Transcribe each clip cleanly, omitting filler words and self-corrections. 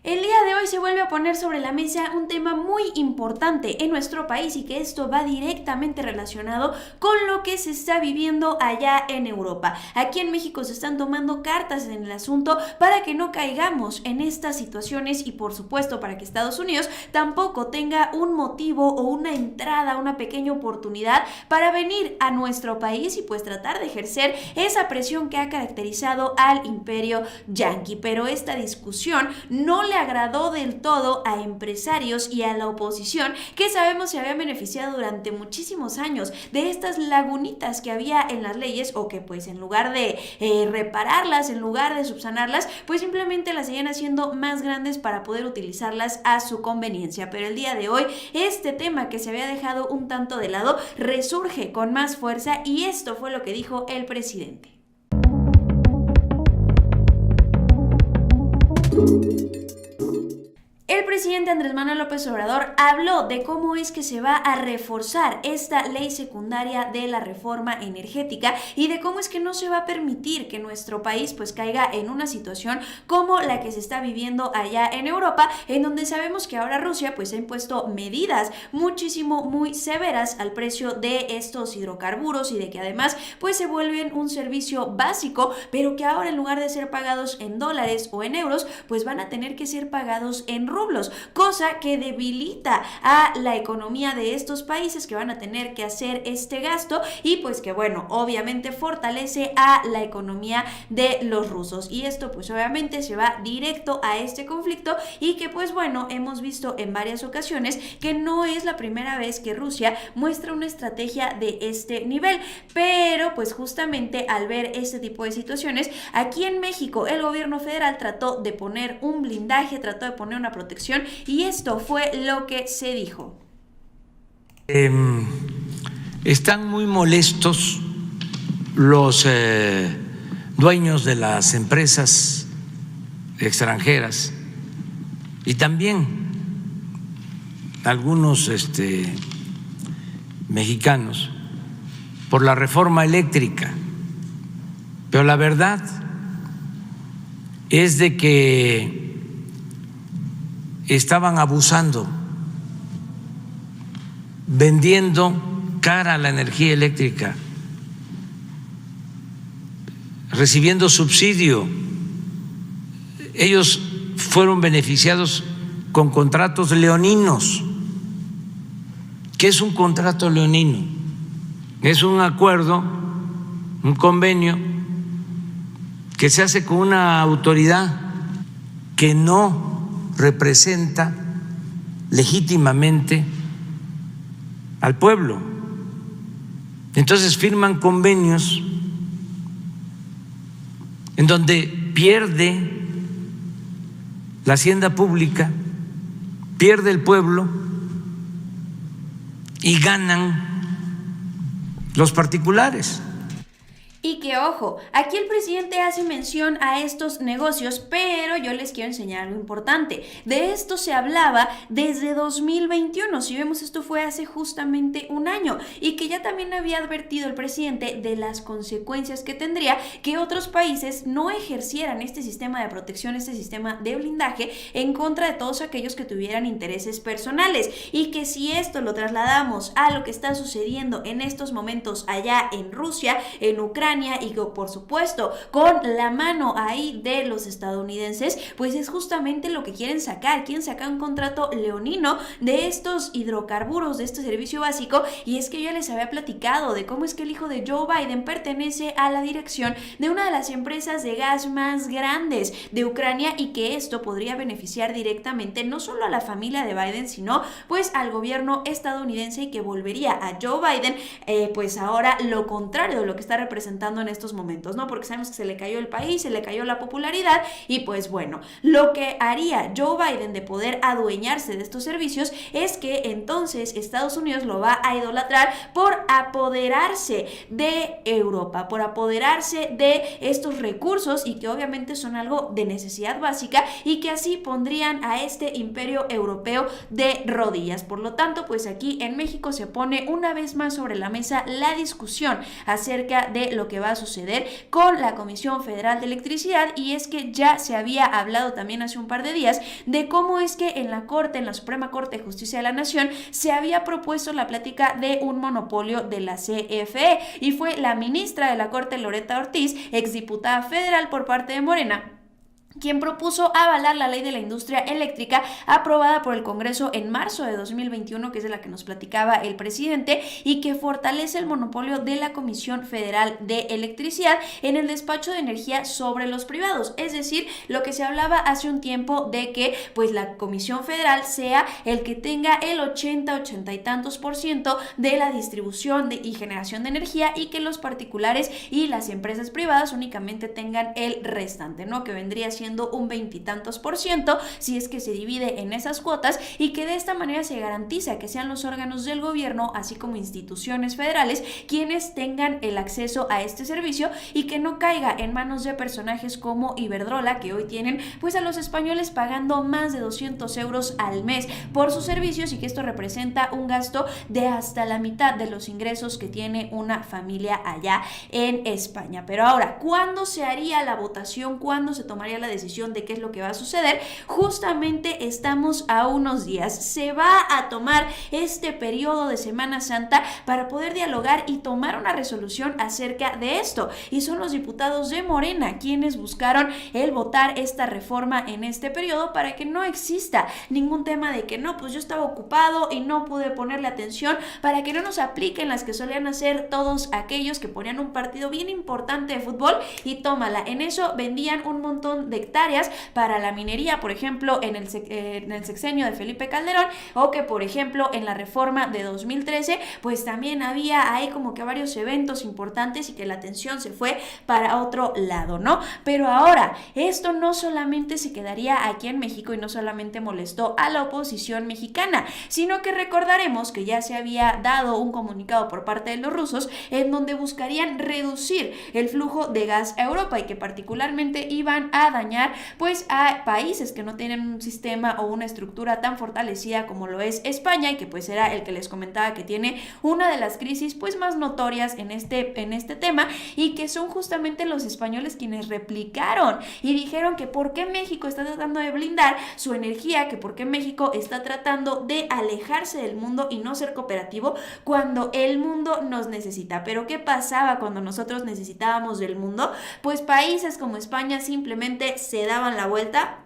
El día de hoy se vuelve a poner sobre la mesa un tema muy importante en nuestro país y que esto va directamente relacionado con lo que se está viviendo allá en Europa. Aquí en México se están tomando cartas en el asunto para que no caigamos en estas situaciones y por supuesto para que Estados Unidos tampoco tenga un motivo o una entrada, una pequeña oportunidad para venir a nuestro país y pues tratar de ejercer esa presión que ha caracterizado al imperio yanqui. Pero esta discusión no le agradó del todo a empresarios y a la oposición, que sabemos se habían beneficiado durante muchísimos años de estas lagunitas que había en las leyes, o que pues en lugar de repararlas, en lugar de subsanarlas, pues simplemente las seguían haciendo más grandes para poder utilizarlas a su conveniencia. Pero el día de hoy este tema que se había dejado un tanto de lado resurge con más fuerza y esto fue lo que dijo el presidente. El presidente Andrés Manuel López Obrador habló de cómo es que se va a reforzar esta ley secundaria de la reforma energética y de cómo es que no se va a permitir que nuestro país pues caiga en una situación como la que se está viviendo allá en Europa, en donde sabemos que ahora Rusia pues ha impuesto medidas muchísimo muy severas al precio de estos hidrocarburos y de que además pues se vuelven un servicio básico, pero que ahora en lugar de ser pagados en dólares o en euros pues van a tener que ser pagados en rublos, cosa que debilita a la economía de estos países que van a tener que hacer este gasto y pues que bueno, obviamente fortalece a la economía de los rusos y esto pues obviamente se va directo a este conflicto y que pues bueno, hemos visto en varias ocasiones que no es la primera vez que Rusia muestra una estrategia de este nivel, pero pues justamente al ver este tipo de situaciones, aquí en México el gobierno federal trató de poner un blindaje, trató de poner una protección y esto fue lo que se dijo. Están muy molestos los dueños de las empresas extranjeras y también algunos mexicanos por la reforma eléctrica, pero la verdad es de que estaban abusando, vendiendo cara la energía eléctrica, recibiendo subsidio. Ellos fueron beneficiados con contratos leoninos. ¿Qué es un contrato leonino? Es un acuerdo, un convenio que se hace con una autoridad que no representa legítimamente al pueblo. Entonces firman convenios en donde pierde la hacienda pública, pierde el pueblo y ganan los particulares. Y que ojo, aquí el presidente hace mención a estos negocios, pero yo les quiero enseñar algo importante. De esto se hablaba desde 2021, si vemos esto fue hace justamente un año, y que ya también había advertido el presidente de las consecuencias que tendría que otros países no ejercieran este sistema de protección, este sistema de blindaje en contra de todos aquellos que tuvieran intereses personales, y que si esto lo trasladamos a lo que está sucediendo en estos momentos allá en Rusia, en Ucrania, y que por supuesto con la mano ahí de los estadounidenses, pues es justamente lo que quieren sacar un contrato leonino de estos hidrocarburos, de este servicio básico. Y es que yo les había platicado de cómo es que el hijo de Joe Biden pertenece a la dirección de una de las empresas de gas más grandes de Ucrania y que esto podría beneficiar directamente no solo a la familia de Biden, sino pues al gobierno estadounidense, y que volvería a Joe Biden pues ahora lo contrario de lo que está representando en estos momentos, ¿no? Porque sabemos que se le cayó el país, se le cayó la popularidad y pues bueno, lo que haría Joe Biden de poder adueñarse de estos servicios es que entonces Estados Unidos lo va a idolatrar por apoderarse de Europa, por apoderarse de estos recursos y que obviamente son algo de necesidad básica y que así pondrían a este imperio europeo de rodillas. Por lo tanto, pues aquí en México se pone una vez más sobre la mesa la discusión acerca de lo que que va a suceder con la Comisión Federal de Electricidad, y es que ya se había hablado también hace un par de días de cómo es que en la Suprema Corte de Justicia de la Nación se había propuesto la plática de un monopolio de la CFE, y fue la ministra de la Corte, Loretta Ortiz, exdiputada federal por parte de Morena, quien propuso avalar la ley de la industria eléctrica aprobada por el Congreso en marzo de 2021, que es de la que nos platicaba el presidente, y que fortalece el monopolio de la Comisión Federal de Electricidad en el despacho de energía sobre los privados. Es decir, lo que se hablaba hace un tiempo de que pues la Comisión Federal sea el que tenga el 80 y tantos % de la distribución y generación de energía, y que los particulares y las empresas privadas únicamente tengan el restante, ¿no? Que vendría siendo un 20 y tantos % si es que se divide en esas cuotas, y que de esta manera se garantiza que sean los órganos del gobierno, así como instituciones federales, quienes tengan el acceso a este servicio, y que no caiga en manos de personajes como Iberdrola, que hoy tienen pues a los españoles pagando más de 200 euros al mes por sus servicios, y que esto representa un gasto de hasta la mitad de los ingresos que tiene una familia allá en España. Pero ahora, ¿cuándo se haría la votación? ¿Cuándo se tomaría la decisión de qué es lo que va a suceder? Justamente estamos a unos días. Se va a tomar este periodo de Semana Santa para poder dialogar y tomar una resolución acerca de esto, y son los diputados de Morena quienes buscaron el votar esta reforma en este periodo para que no exista ningún tema de que no, pues yo estaba ocupado y no pude ponerle atención, para que no nos apliquen las que solían hacer todos aquellos que ponían un partido bien importante de fútbol y tómala. En eso vendían un montón de hectáreas para la minería, por ejemplo, en el sexenio de Felipe Calderón, o que por ejemplo en la reforma de 2013 pues también había ahí como que varios eventos importantes, y que la atención se fue para otro lado, ¿no? Pero ahora, esto no solamente se quedaría aquí en México y no solamente molestó a la oposición mexicana, sino que recordaremos que ya se había dado un comunicado por parte de los rusos en donde buscarían reducir el flujo de gas a Europa, y que particularmente iban a dañar pues a países que no tienen un sistema o una estructura tan fortalecida como lo es España, y que pues era el que les comentaba que tiene una de las crisis pues más notorias en este tema, y que son justamente los españoles quienes replicaron y dijeron que por qué México está tratando de blindar su energía, que por qué México está tratando de alejarse del mundo y no ser cooperativo cuando el mundo nos necesita. Pero ¿qué pasaba cuando nosotros necesitábamos del mundo? Pues países como España simplemente se daban la vuelta,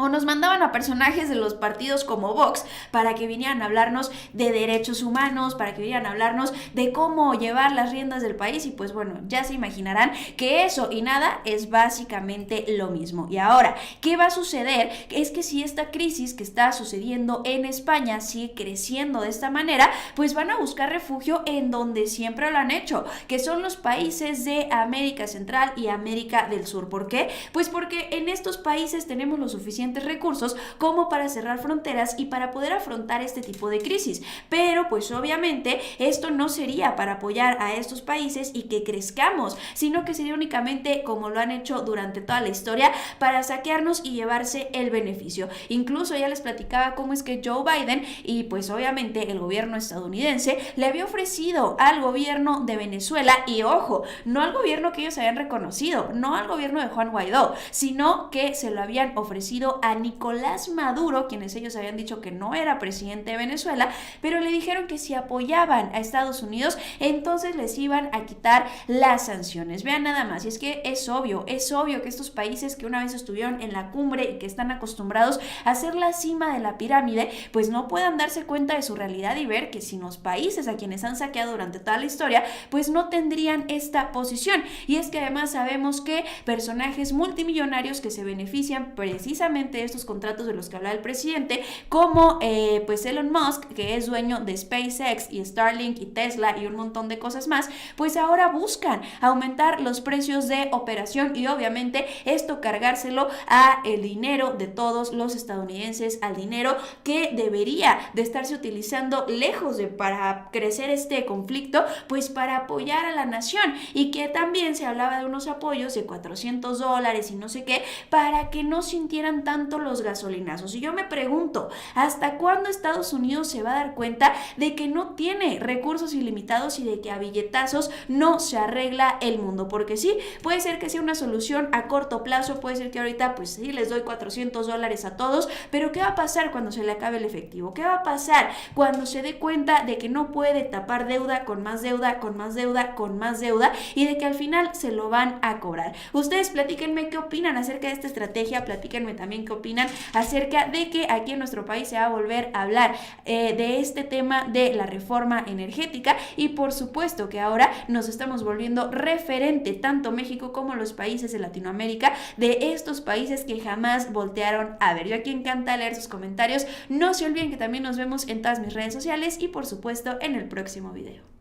o nos mandaban a personajes de los partidos como Vox para que vinieran a hablarnos de derechos humanos, para que vinieran a hablarnos de cómo llevar las riendas del país, y pues bueno, ya se imaginarán que eso y nada es básicamente lo mismo. Y ahora, ¿qué va a suceder? Es que si esta crisis que está sucediendo en España sigue creciendo de esta manera, pues van a buscar refugio en donde siempre lo han hecho, que son los países de América Central y América del Sur. ¿Por qué? Pues porque en estos países tenemos lo suficiente recursos como para cerrar fronteras y para poder afrontar este tipo de crisis, pero pues obviamente esto no sería para apoyar a estos países y que crezcamos, sino que sería únicamente, como lo han hecho durante toda la historia, para saquearnos y llevarse el beneficio. Incluso ya les platicaba cómo es que Joe Biden y pues obviamente el gobierno estadounidense le había ofrecido al gobierno de Venezuela, y ojo, no al gobierno que ellos habían reconocido, no al gobierno de Juan Guaidó, sino que se lo habían ofrecido a Nicolás Maduro, quienes ellos habían dicho que no era presidente de Venezuela, pero le dijeron que si apoyaban a Estados Unidos, entonces les iban a quitar las sanciones. Vean nada más, y es que es obvio que estos países que una vez estuvieron en la cumbre y que están acostumbrados a ser la cima de la pirámide, pues no puedan darse cuenta de su realidad y ver que sin los países a quienes han saqueado durante toda la historia, pues no tendrían esta posición. Y es que además sabemos que personajes multimillonarios que se benefician precisamente de estos contratos de los que habla el presidente, como pues Elon Musk, que es dueño de SpaceX y Starlink y Tesla y un montón de cosas más, pues ahora buscan aumentar los precios de operación, y obviamente esto cargárselo a el dinero de todos los estadounidenses, al dinero que debería de estarse utilizando lejos de para crecer este conflicto, pues para apoyar a la nación, y que también se hablaba de unos apoyos de $400 y no sé qué, para que no sintieran tanto tanto los gasolinazos. Y yo me pregunto, ¿hasta cuándo Estados Unidos se va a dar cuenta de que no tiene recursos ilimitados y de que a billetazos no se arregla el mundo? Porque sí, puede ser que sea una solución a corto plazo, puede ser que ahorita pues sí les doy $400 a todos, pero ¿qué va a pasar cuando se le acabe el efectivo? ¿Qué va a pasar cuando se dé cuenta de que no puede tapar deuda con más deuda, con más deuda, con más deuda y de que al final se lo van a cobrar? Ustedes platíquenme qué opinan acerca de esta estrategia, platíquenme también qué opinan acerca de que aquí en nuestro país se va a volver a hablar de este tema de la reforma energética y por supuesto que ahora nos estamos volviendo referente tanto México como los países de Latinoamérica de estos países que jamás voltearon a ver. Yo aquí encanta leer sus comentarios, no se olviden que también nos vemos en todas mis redes sociales y por supuesto en el próximo video.